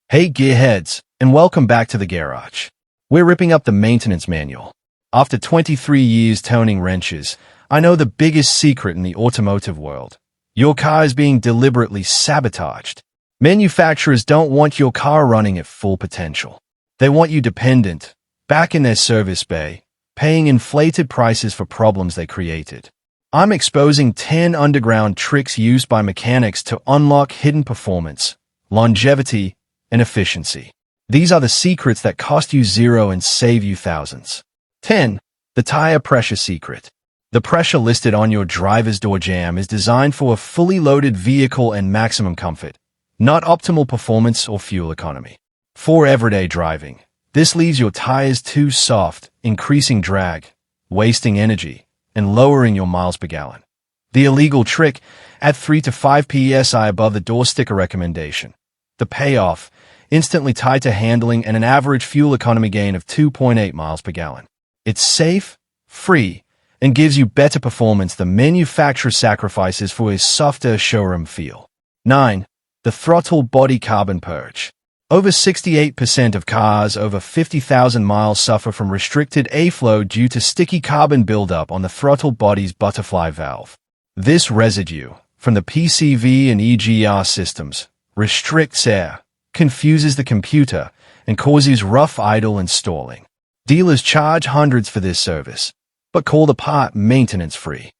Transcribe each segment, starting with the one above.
Hey gearheads, and welcome back to the garage. We're ripping up the maintenance manual. After 23 years toning wrenches, I know the biggest secret in the automotive world. Your car is being deliberately sabotaged. Manufacturers don't want your car running at full potential. They want you dependent, back in their service bay, paying inflated prices for problems they created. I'm exposing 10 underground tricks used by mechanics to unlock hidden performance, longevity, and efficiency. These are the secrets that cost you zero and save you thousands. 10. The tire pressure secret. The pressure listed on your driver's door jamb is designed for a fully loaded vehicle and maximum comfort, not optimal performance or fuel economy. For everyday driving, this leaves your tires too soft, increasing drag, wasting energy, and lowering your miles per gallon. The illegal trick, at 3 to 5 psi above the door sticker recommendation. The payoff, instantly tied to handling and an average fuel economy gain of 2.8 miles per gallon. It's safe, free, and gives you better performance than manufacturer sacrifices for a softer showroom feel. 9. The throttle body carbon purge. Over 68% of cars over 50,000 miles suffer from restricted airflow due to sticky carbon buildup on the throttle body's butterfly valve. This residue, from the PCV and EGR systems, restricts air, confuses the computer, and causes rough idle and stalling. Dealers charge hundreds for this service, but call the part maintenance-free.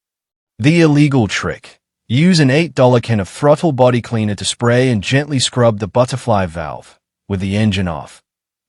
The illegal trick. Use an $8 can of throttle body cleaner to spray and gently scrub the butterfly valve, with the engine off.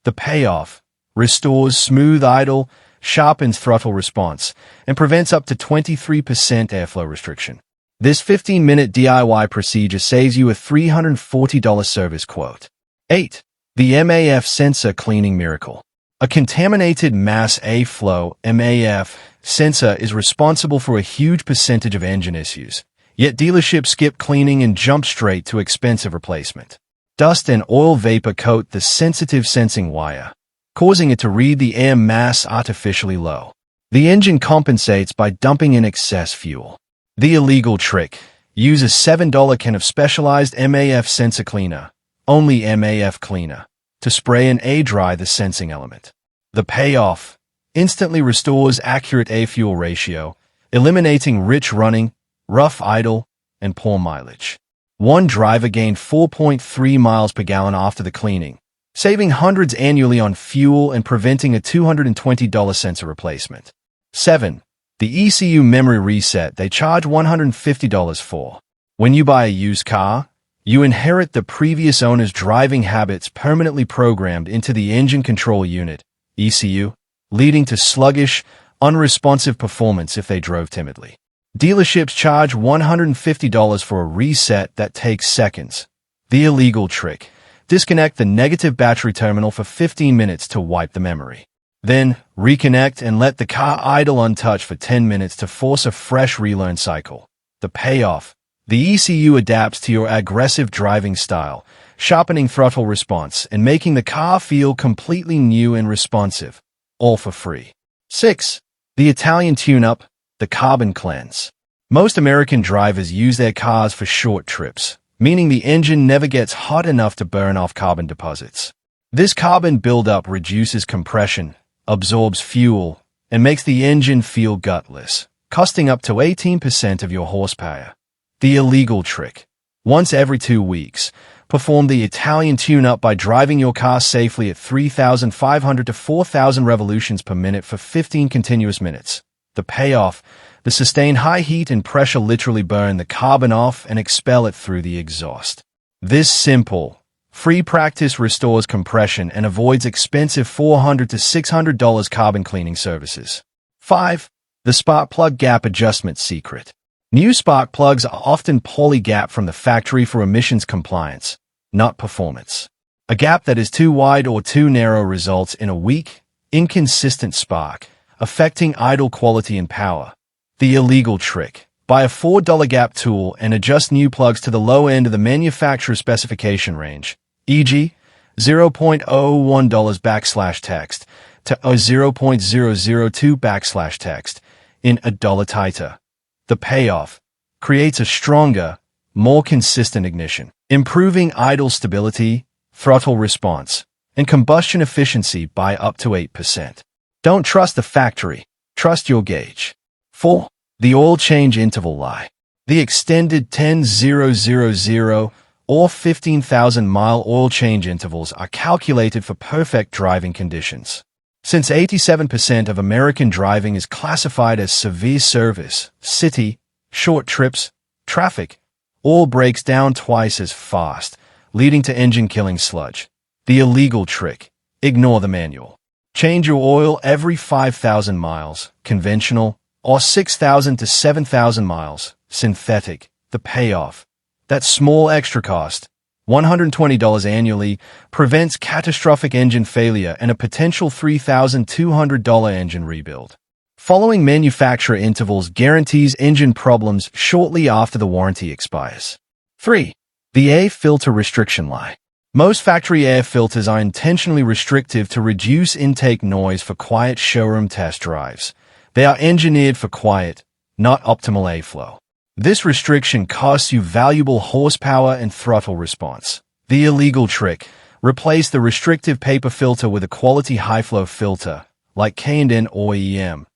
The payoff: restores smooth idle, sharpens throttle response, and prevents up to 23% airflow restriction. This 15-minute DIY procedure saves you a $340 service quote. 8. The MAF sensor cleaning miracle. A contaminated mass airflow (MAF) sensor is responsible for a huge percentage of engine issues. Yet dealerships skip cleaning and jump straight to expensive replacement. Dust and oil vapor coat the sensitive sensing wire, causing it to read the air mass artificially low. The engine compensates by dumping in excess fuel. The illegal trick. Use a $7 can of specialized MAF sensor cleaner, only MAF cleaner, to spray and air dry the sensing element. The payoff: instantly restores accurate air-fuel ratio, eliminating rich running, rough idle, and poor mileage. One driver gained 4.3 miles per gallon after the cleaning, saving hundreds annually on fuel and preventing a $220 sensor replacement. 7. The ECU memory reset they charge $150 for. When you buy a used car, you inherit the previous owner's driving habits permanently programmed into the engine control unit, ECU, leading to sluggish, unresponsive performance if they drove timidly. Dealerships charge $150 for a reset that takes seconds. The illegal trick. Disconnect the negative battery terminal for 15 minutes to wipe the memory. Then, reconnect and let the car idle untouched for 10 minutes to force a fresh relearn cycle. The payoff: the ECU adapts to your aggressive driving style, sharpening throttle response and making the car feel completely new and responsive, all for free. 6. The Italian tune-up. The carbon cleanse. Most American drivers use their cars for short trips, meaning the engine never gets hot enough to burn off carbon deposits. This carbon buildup reduces compression, absorbs fuel, and makes the engine feel gutless, costing up to 18% of your horsepower. The illegal trick. Once every 2 weeks, perform the Italian tune-up by driving your car safely at 3,500 to 4,000 revolutions per minute for 15 continuous minutes. The payoff: the sustained high heat and pressure literally burn the carbon off and expel it through the exhaust. This simple, free practice restores compression and avoids expensive $400 to $600 carbon cleaning services. 5. The spark plug gap adjustment secret. New spark plugs are often poorly gapped from the factory for emissions compliance, not performance. A gap that is too wide or too narrow results in a weak, inconsistent spark, affecting idle quality and power. The illegal trick. Buy a $4 gap tool and adjust new plugs to the low end of the manufacturer's specification range, e.g., $0.01/text to $0.002/text, in a dollar tighter. The payoff: creates a stronger, more consistent ignition, improving idle stability, throttle response, and combustion efficiency by up to 8%. Don't trust the factory, trust your gauge. 4. The oil change interval lie. The extended 10,000 or 15,000-mile oil change intervals are calculated for perfect driving conditions. Since 87% of American driving is classified as severe service, city, short trips, traffic, oil breaks down twice as fast, leading to engine-killing sludge. The illegal trick: ignore the manual. Change your oil every 5,000 miles, conventional, or 6,000 to 7,000 miles, synthetic. The payoff: that small extra cost, $120 annually, prevents catastrophic engine failure and a potential $3,200 engine rebuild. Following manufacturer intervals guarantees engine problems shortly after the warranty expires. 3. The air filter restriction lie. Most factory air filters are intentionally restrictive to reduce intake noise for quiet showroom test drives. They are engineered for quiet, not optimal airflow. This restriction costs you valuable horsepower and throttle response. The illegal trick: replace the restrictive paper filter with a quality high-flow filter, like K&N or EM.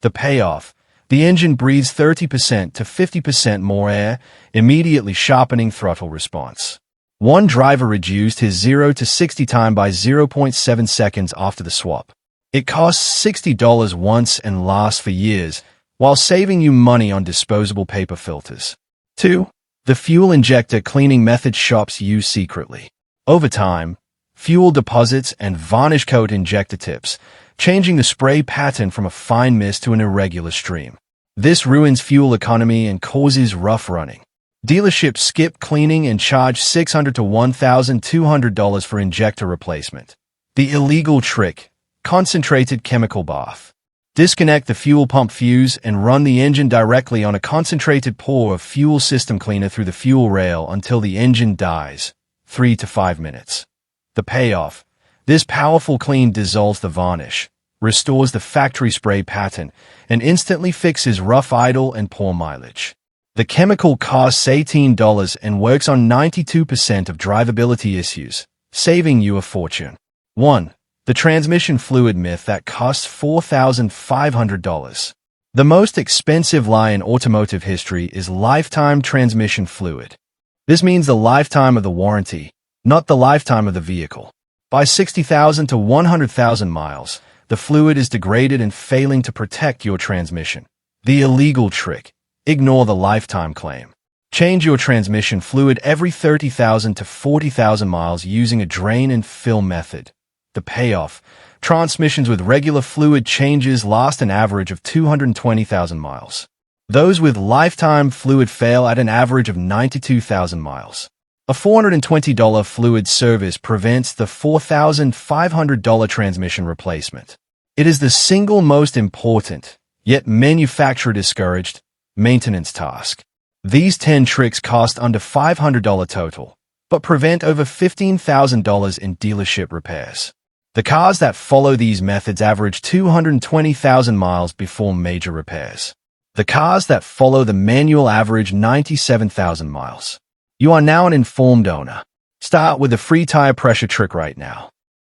The payoff: the engine breathes 30% to 50% more air, immediately sharpening throttle response. One driver reduced his 0 to 60 time by 0.7 seconds after the swap. It costs $60 once and lasts for years, while saving you money on disposable paper filters. 2. The fuel injector cleaning method shops use secretly. Over time, fuel deposits and varnish coat injector tips, changing the spray pattern from a fine mist to an irregular stream. This ruins fuel economy and causes rough running. Dealerships skip cleaning and charge $600 to $1,200 for injector replacement. The illegal trick: concentrated chemical bath. Disconnect the fuel pump fuse and run the engine directly on a concentrated pour of fuel system cleaner through the fuel rail until the engine dies, 3 to 5 minutes. The payoff: this powerful clean dissolves the varnish, restores the factory spray pattern, and instantly fixes rough idle and poor mileage. The chemical costs $18 and works on 92% of drivability issues, saving you a fortune. 1. The transmission fluid myth that costs $4,500. The most expensive lie in automotive history is lifetime transmission fluid. This means the lifetime of the warranty, not the lifetime of the vehicle. By 60,000 to 100,000 miles, the fluid is degraded and failing to protect your transmission. The illegal trick: ignore the lifetime claim. Change your transmission fluid every 30,000 to 40,000 miles using a drain and fill method. The payoff: transmissions with regular fluid changes last an average of 220,000 miles. Those with lifetime fluid fail at an average of 92,000 miles. A $420 fluid service prevents the $4,500 transmission replacement. It is the single most important, yet manufacturer-discouraged, maintenance task. These 10 tricks cost under $500 total, but prevent over $15,000 in dealership repairs. The cars that follow these methods average 220,000 miles before major repairs. The cars that follow the manual average 97,000 miles. You are now an informed owner. Start with the free tire pressure trick right now.